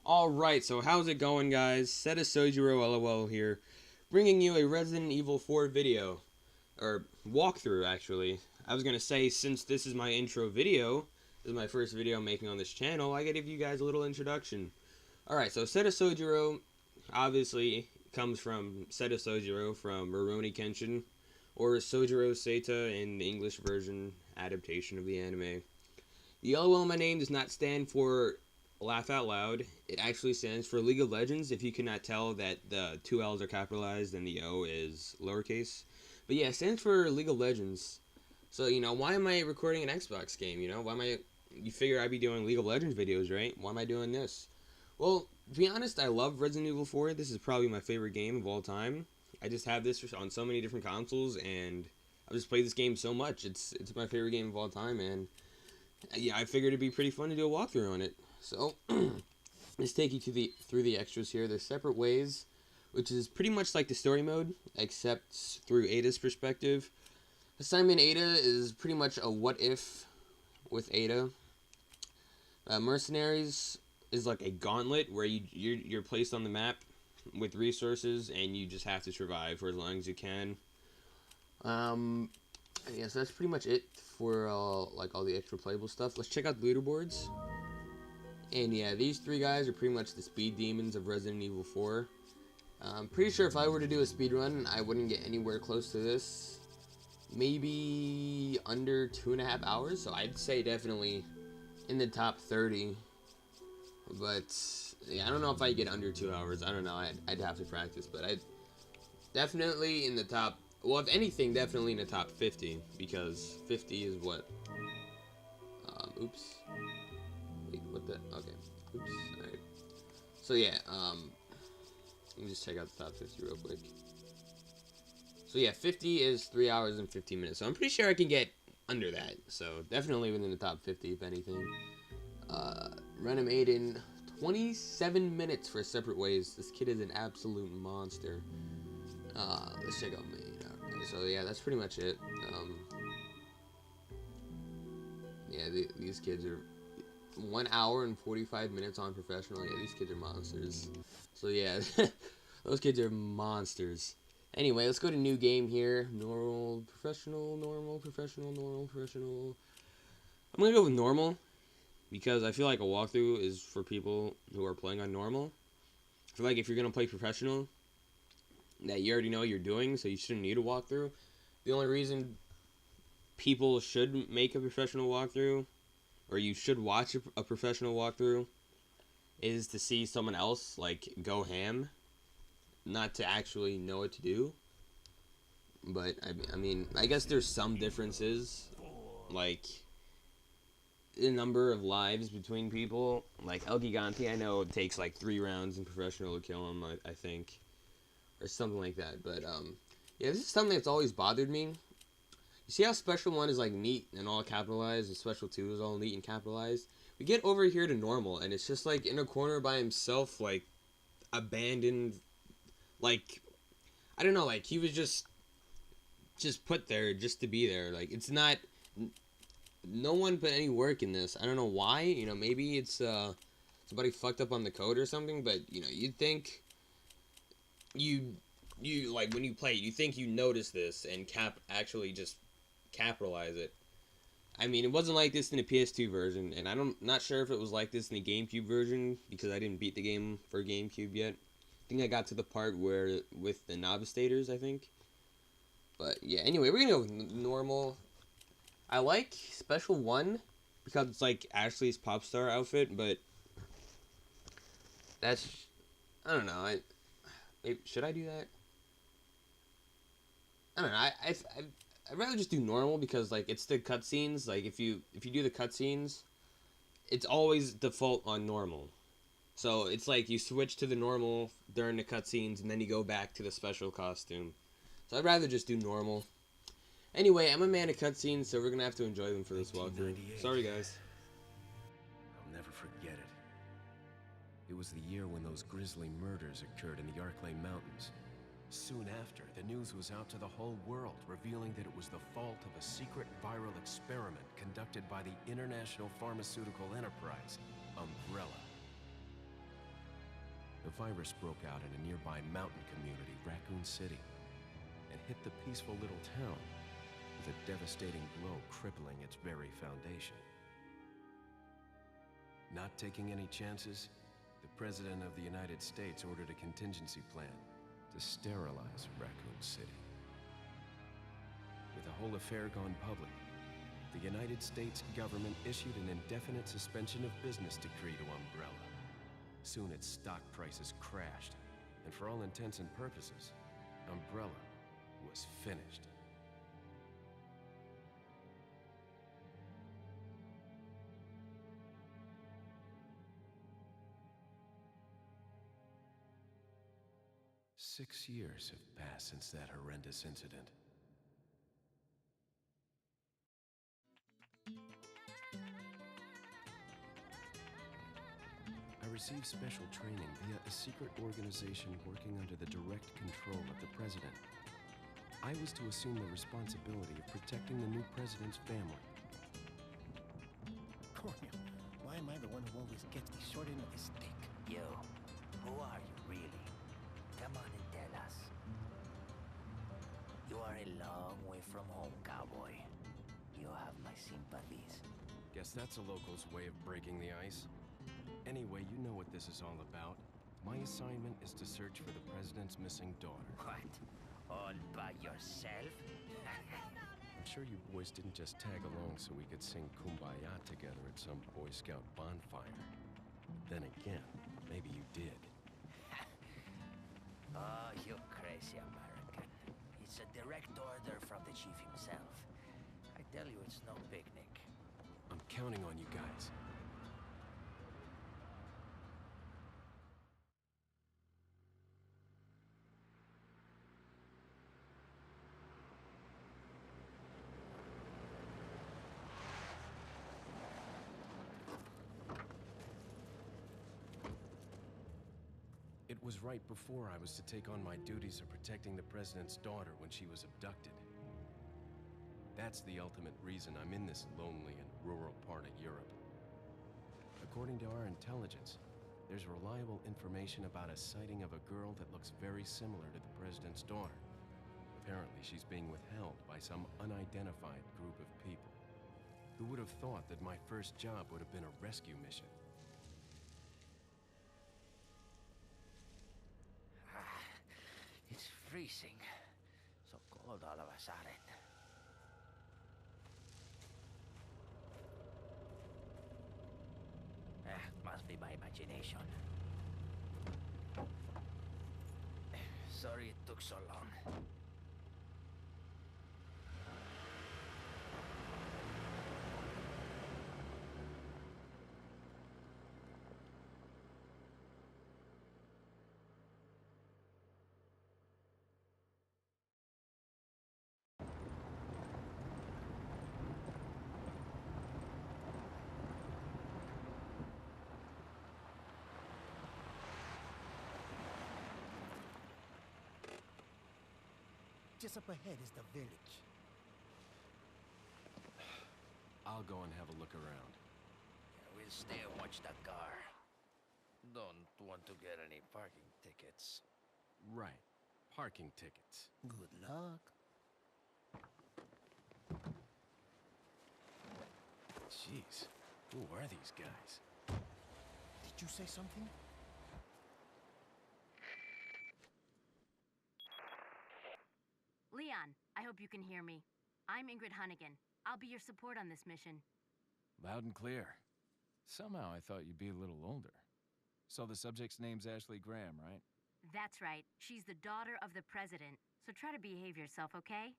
Alright, so how's it going, guys? SetaSojiroLoL here, bringing you a Resident Evil 4 video, or walkthrough, actually. I was gonna say, since this is my intro video, this is my first video I'm making on this channel, I gotta give you guys a little introduction. Alright, so SetaSojiro obviously comes from SetaSojiro from Rurouni Kenshin, or Sojiro Seta in the English version adaptation of the anime. The LOL in my name does not stand for laugh out loud. It actually stands for League of Legends. If you cannot tell that the two L's are capitalized and the O is lowercase. But yeah, it stands for League of Legends. So, why am I recording an Xbox game? You figure I'd be doing League of Legends videos, right? Why am I doing this? Well, to be honest, I love Resident Evil 4. This is probably my favorite game of all time. I just have this on so many different consoles, and I've just played this game so much. It's my favorite game of all time, and yeah, I figured it'd be pretty fun to do a walkthrough on it. So, let's take you through the extras here. There's separate ways, which is pretty much like the story mode, except through Ada's perspective. Assignment Ada is pretty much a what if with Ada. Mercenaries is like a gauntlet where you're placed on the map with resources and you just have to survive for as long as you can. Yeah, so that's pretty much it for like all the extra playable stuff. Let's check out the leaderboards. And yeah, these three guys are pretty much the speed demons of Resident Evil 4. I'm pretty sure if I were to do a speed run, I wouldn't get anywhere close to this. Maybe under 2.5 hours. So I'd say definitely in the top 30. But yeah, I don't know if I get under 2 hours. I don't know. I'd have to practice. But I'd definitely in the top. Well, if anything, definitely in the top 50. Because 50 is what? Oops. Wait, what the? Okay. Oops. Alright. So yeah, let me just check out the top 50 real quick. So yeah, 50 is 3 hours and 15 minutes. So I'm pretty sure I can get under that. So definitely within the top 50, if anything. Random Aiden, 27 minutes for separate ways. This kid is an absolute monster. Let's check out main. Okay, so yeah, that's pretty much it. Yeah, these kids are 1 hour and 45 minutes on professional. Yeah, these kids are monsters. So yeah, those kids are monsters. Anyway, let's go to new game here. Normal, professional, normal, professional, normal, professional. I'm gonna go with normal because I feel like a walkthrough is for people who are playing on normal. I feel like if you're gonna play professional, that you already know what you're doing, so you shouldn't need a walkthrough. The only reason people should make a professional walkthrough, or you should watch a professional walkthrough, is to see someone else like go ham, not to actually know what to do. But I mean, I guess there's some differences, like the number of lives between people. Like El Gigante, I know it takes like 3 rounds in professional to kill him. I think, or something like that. But yeah, this is something that's always bothered me. You see how Special 1 is like neat and all capitalized, and Special 2 is all neat and capitalized? We get over here to normal, and it's just like in a corner by himself, like abandoned. Like, I don't know, like he was just put there just to be there. Like, it's not. No one put any work in this. I don't know why. Maybe it's somebody fucked up on the code or something. But you'd think you like when you play it, you think you notice this and actually just capitalize it. I mean, it wasn't like this in the PS2 version, and I'm not sure if it was like this in the GameCube version because I didn't beat the game for GameCube yet. I think I got to the part where with the Novistators, I think. But yeah, anyway, we're gonna go with normal. I like Special 1 because it's like Ashley's pop star outfit, but that's, I don't know. Should I do that? I don't know. I'd rather just do normal because like it's the cutscenes. Like if you do the cutscenes, it's always default on normal. So it's like you switch to the normal during the cutscenes and then you go back to the special costume. So I'd rather just do normal. Anyway, I'm a man of cutscenes, so we're gonna have to enjoy them for this walkthrough. Sorry, guys. I'll never forget it. It was the year when those grisly murders occurred in the Arklay Mountains. Soon after, the news was out to the whole world, revealing that it was the fault of a secret viral experiment conducted by the international pharmaceutical enterprise, Umbrella. a virus broke out in a nearby mountain community, Raccoon City, and hit the peaceful little town with a devastating blow crippling its very foundation. Not taking any chances, the President of the United States ordered a contingency plan to sterilize Raccoon City. With the whole affair gone public, the United States government issued an indefinite suspension of business decree to Umbrella. Soon its stock prices crashed, and for all intents and purposes, Umbrella was finished. Six years have passed since that horrendous incident. I received special training via a secret organization working under the direct control of the president. I was to assume the responsibility of protecting the new president's family. Coño, why am I the one who always gets the short end of the stick? Yo, who are you really? Come on and tell us. You are a long way from home, cowboy. You have my sympathies. Guess that's a local's way of breaking the ice. Anyway, you know what this is all about. My assignment is to search for the president's missing daughter. What? All by yourself? I'm sure you boys didn't just tag along so we could sing Kumbaya together at some Boy Scout bonfire. Then again, maybe you did. Oh, you crazy American. It's a direct order from the chief himself. I tell you, it's no picnic. I'm counting on you guys. It was right before I was to take on my duties of protecting the president's daughter when she was abducted. That's the ultimate reason I'm in this lonely and rural part of Europe. According to our intelligence, there's reliable information about a sighting of a girl that looks very similar to the president's daughter. Apparently, she's being withheld by some unidentified group of people. Who would have thought that my first job would have been a rescue mission? It's freezing. So cold all of a sudden. Must be my imagination. Sorry it took so long. Just up ahead is the village. I'll go and have a look around. We'll stay and watch the car. Don't want to get any parking tickets. Right. Parking tickets. Good luck. Jeez. Who are these guys? Did you say something? Leon, I hope you can hear me. I'm Ingrid Hunnigan. I'll be your support on this mission. Loud and clear. Somehow I thought you'd be a little older. So the subject's name's Ashley Graham, right? That's right. She's the daughter of the president. So try to behave yourself, okay?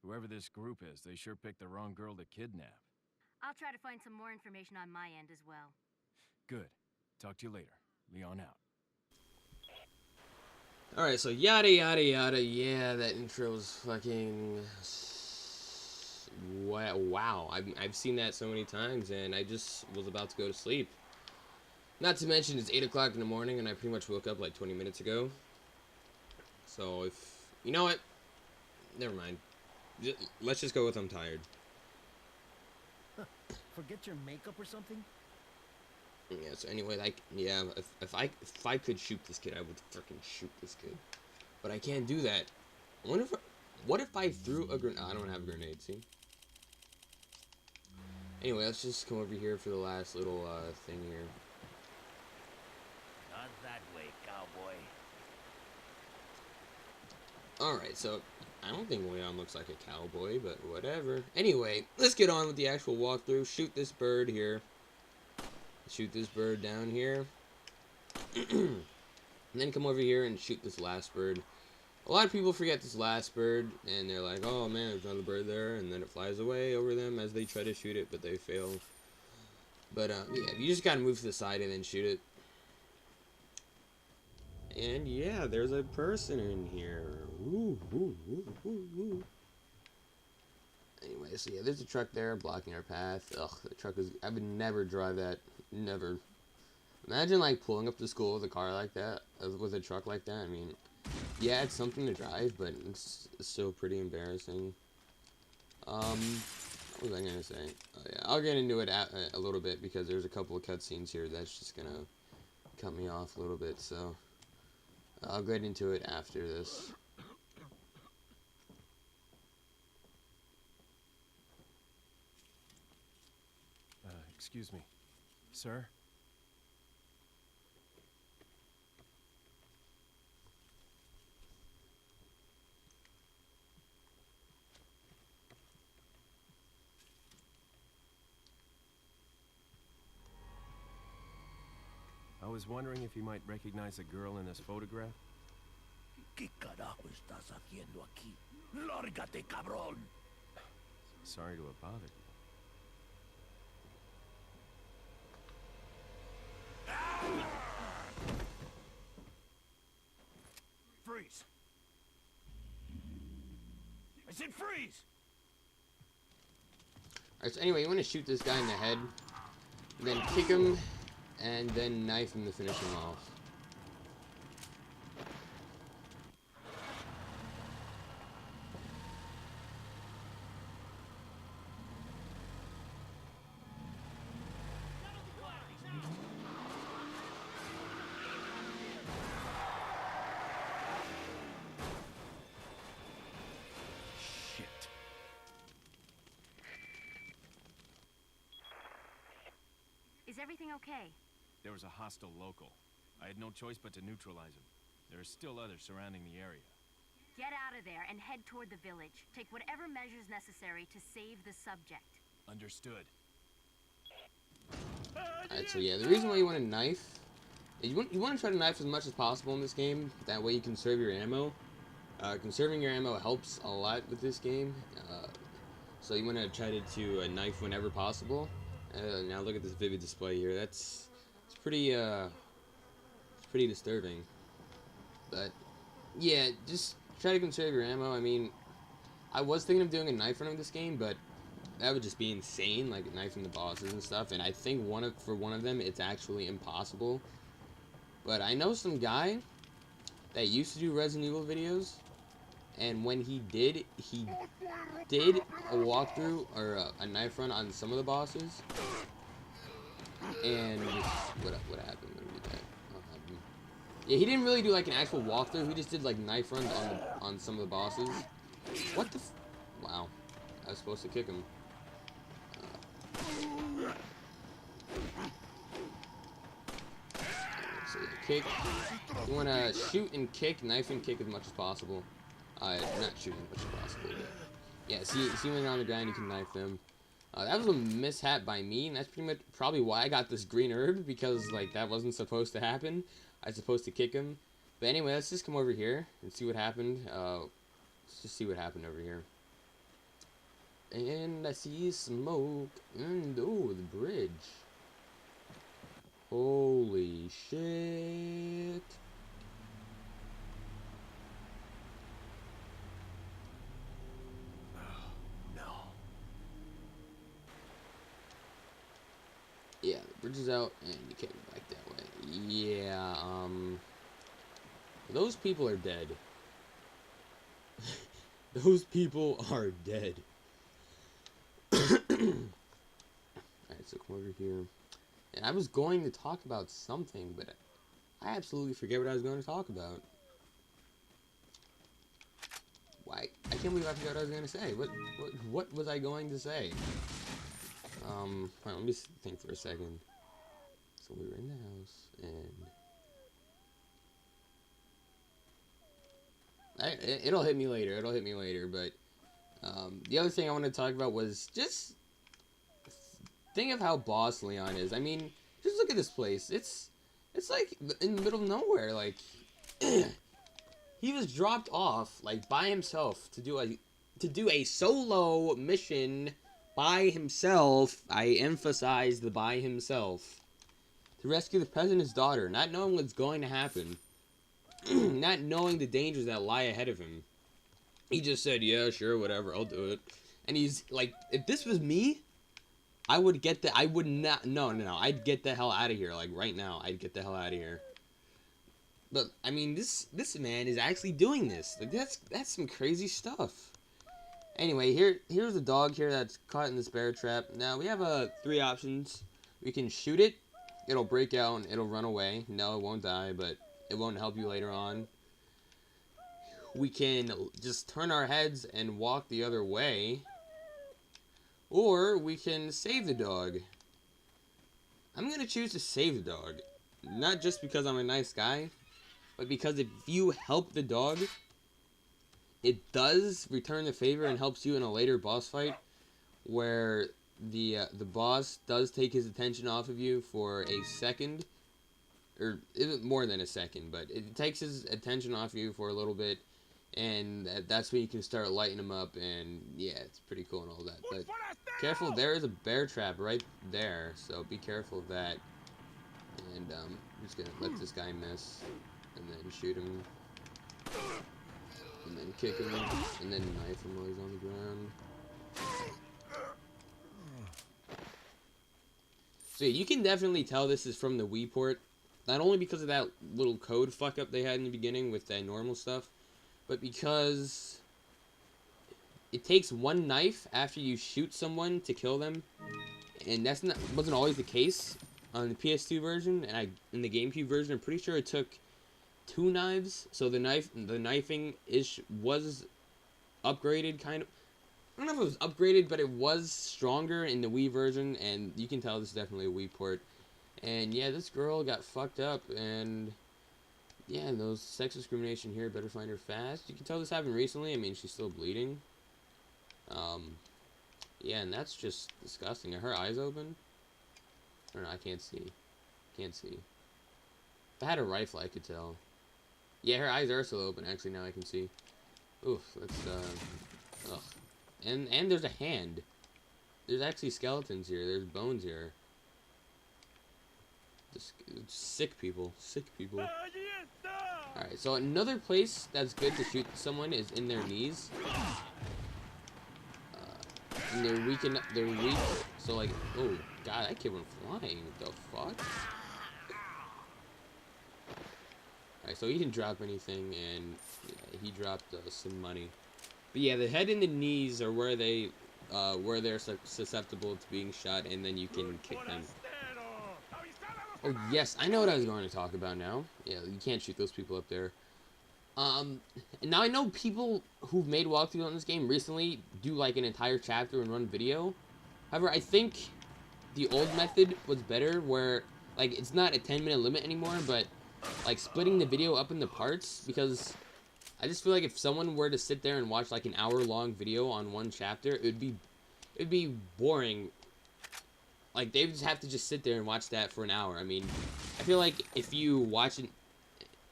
Whoever this group is, they sure picked the wrong girl to kidnap. I'll try to find some more information on my end as well. Good. Talk to you later. Leon out. Alright, so yada yada yada. Yeah, that intro was fucking... Wow. I've seen that so many times, and I just was about to go to sleep. Not to mention, it's 8 o'clock in the morning, and I pretty much woke up like 20 minutes ago. So if... You know what? Never mind. Let's just go with I'm tired. Forget your makeup or something? Yeah, so anyway, like, yeah, if I could shoot this kid, I would freaking shoot this kid. But I can't do that. What if I threw a grenade? I don't have a grenade, see? Anyway, let's just come over here for the last little thing here. Not that way, cowboy. Alright, so I don't think Leon looks like a cowboy, but whatever. Anyway, let's get on with the actual walkthrough. Shoot this bird here. Shoot this bird down here. And then come over here and shoot this last bird. A lot of people forget this last bird, and they're like, oh man, there's another bird there, and then it flies away over them as they try to shoot it, but they fail. But, yeah, you just gotta move to the side and then shoot it. And, yeah, there's a person in here. Ooh, ooh, ooh, ooh, ooh. Anyway, so yeah, there's a truck there blocking our path. Ugh, the truck is... I would never drive that. Never. Imagine, like, pulling up to school with a car like that, with a truck like that. I mean... Yeah, it's something to drive, but it's still pretty embarrassing. What was I gonna say? Oh, yeah, I'll get into it a little bit because there's a couple of cutscenes here that's just gonna cut me off a little bit, so I'll get into it after this. Excuse me, sir? I was wondering if you might recognize a girl in this photograph. ¿Qué carajo estás haciendo aquí? Lárgate, cabrón. Sorry to have bothered you. Freeze! I said freeze! Alright, so anyway, you want to shoot this guy in the head, then kick him, and then knife him to finish him off. Is everything okay? There was a hostile local. I had no choice but to neutralize him. There are still others surrounding the area. Get out of there and head toward the village. Take whatever measures necessary to save the subject. Understood. Alright, so yeah, the reason why you want a knife is you want to try to knife as much as possible in this game. That way you conserve your ammo. Conserving your ammo helps a lot with this game. So you want to try to knife whenever possible. Now look at this vivid display here. It's pretty disturbing. But yeah, just try to conserve your ammo. I mean, I was thinking of doing a knife run of this game, but that would just be insane, like knifing the bosses and stuff. And I think for one of them, it's actually impossible. But I know some guy that used to do Resident Evil videos, and when he did a walkthrough or a knife run on some of the bosses. And what happened when we did that? Yeah, he didn't really do like an actual walkthrough. He just did like knife runs on some of the bosses. What the? Wow, I was supposed to kick him. So yeah, kick. You want to shoot and kick, knife and kick as much as possible. Not shoot as much as possible. But yeah, see when they're on the ground, you can knife them. That was a mishap by me, and that's pretty much probably why I got this green herb, because like that wasn't supposed to happen. I was supposed to kick him. But anyway, let's just come over here and see what happened. Let's just see what happened over here. And I see smoke. And oh, the bridge. Holy shit. Yeah, the bridge is out, and you can't go back that way. Yeah, those people are dead. Those people are dead. Alright, so come over here. And I was going to talk about something, but I absolutely forget what I was going to talk about. Why? I can't believe I forgot what I was going to say. What was I going to say? Hold on, let me think for a second. So we were in the house, and it'll hit me later. It'll hit me later. But the other thing I want to talk about was just think of how boss Leon is. I mean, just look at this place. It's like in the middle of nowhere. Like he was dropped off like by himself to do a solo mission by himself. I emphasize the by himself. To rescue the president's daughter, not knowing what's going to happen. Not knowing the dangers that lie ahead of him. He just said, yeah, sure, whatever, I'll do it. And he's like, if this was me, I would get the, I would not, no, I'd get the hell out of here, like, right now, I'd get the hell out of here. But, I mean, this man is actually doing this. Like, that's some crazy stuff. Anyway, here's the dog here that's caught in this bear trap. Now, we have 3 options. We can shoot it. It'll break out and it'll run away. No, it won't die, but it won't help you later on. We can just turn our heads and walk the other way. Or we can save the dog. I'm going to choose to save the dog. Not just because I'm a nice guy, but because if you help the dog, it does return the favor and helps you in a later boss fight where the boss does take his attention off of you for a second, or more than a second, but it takes his attention off you for a little bit, and that's when you can start lighting him up, and yeah, it's pretty cool and all that. But careful, there is a bear trap right there, so be careful of that. And I'm just gonna let this guy miss, and then shoot him, and then kick him, and then knife him while he's on the ground. So yeah, you can definitely tell this is from the Wii port, not only because of that little code fuck up they had in the beginning with that normal stuff, but because it takes one knife after you shoot someone to kill them, and wasn't always the case on the PS2 version, and in the GameCube version, I'm pretty sure it took 2 knives. So the knifing was upgraded, kind of. I don't know if it was upgraded, but it was stronger in the Wii version, and you can tell this is definitely a Wii port. And yeah, this girl got fucked up, and yeah, those sex discrimination here, better find her fast. You can tell this happened recently. I mean, she's still bleeding. Yeah, and that's just disgusting. Are her eyes open? I don't know, I can't see. Can't see. If I had a rifle, I could tell. Yeah, her eyes are still open, actually, now I can see. Oof, that's, ugh. And there's a hand. There's actually skeletons here. There's bones here. Just sick people. Sick people. Alright, so another place that's good to shoot someone is in their knees. And they're weak. So like, oh god, that kid went flying. What the fuck? Alright, so he didn't drop anything, and yeah, he dropped some money. But yeah, the head and the knees are where they're susceptible to being shot, and then you can kick them. Oh yes, I know what I was going to talk about now. Yeah, you can't shoot those people up there. Now I know people who've made walkthroughs on this game recently do like an entire chapter and run video. However, I think the old method was better, where like it's not a 10-minute limit anymore, but like splitting the video up into parts, because I just feel like if someone were to sit there and watch like an hour-long video on one chapter, it'd be boring. Like they would just have to just sit there and watch that for an hour. I mean, I feel like if you watch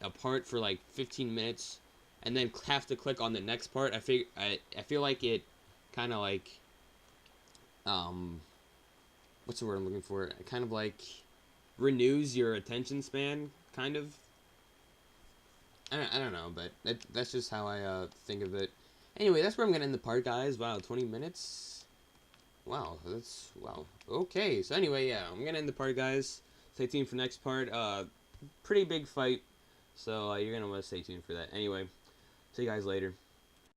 a part for like 15 minutes and then have to click on the next part, I feel like it kind of like what's the word I'm looking for? It kind of like renews your attention span, kind of. I don't know, but that's just how I think of it. Anyway, that's where I'm gonna end the part, guys. Wow, 20 minutes. Wow, wow. Okay, so anyway, yeah, I'm gonna end the part, guys. Stay tuned for next part. Pretty big fight, so you're gonna want to stay tuned for that. Anyway, see you guys later.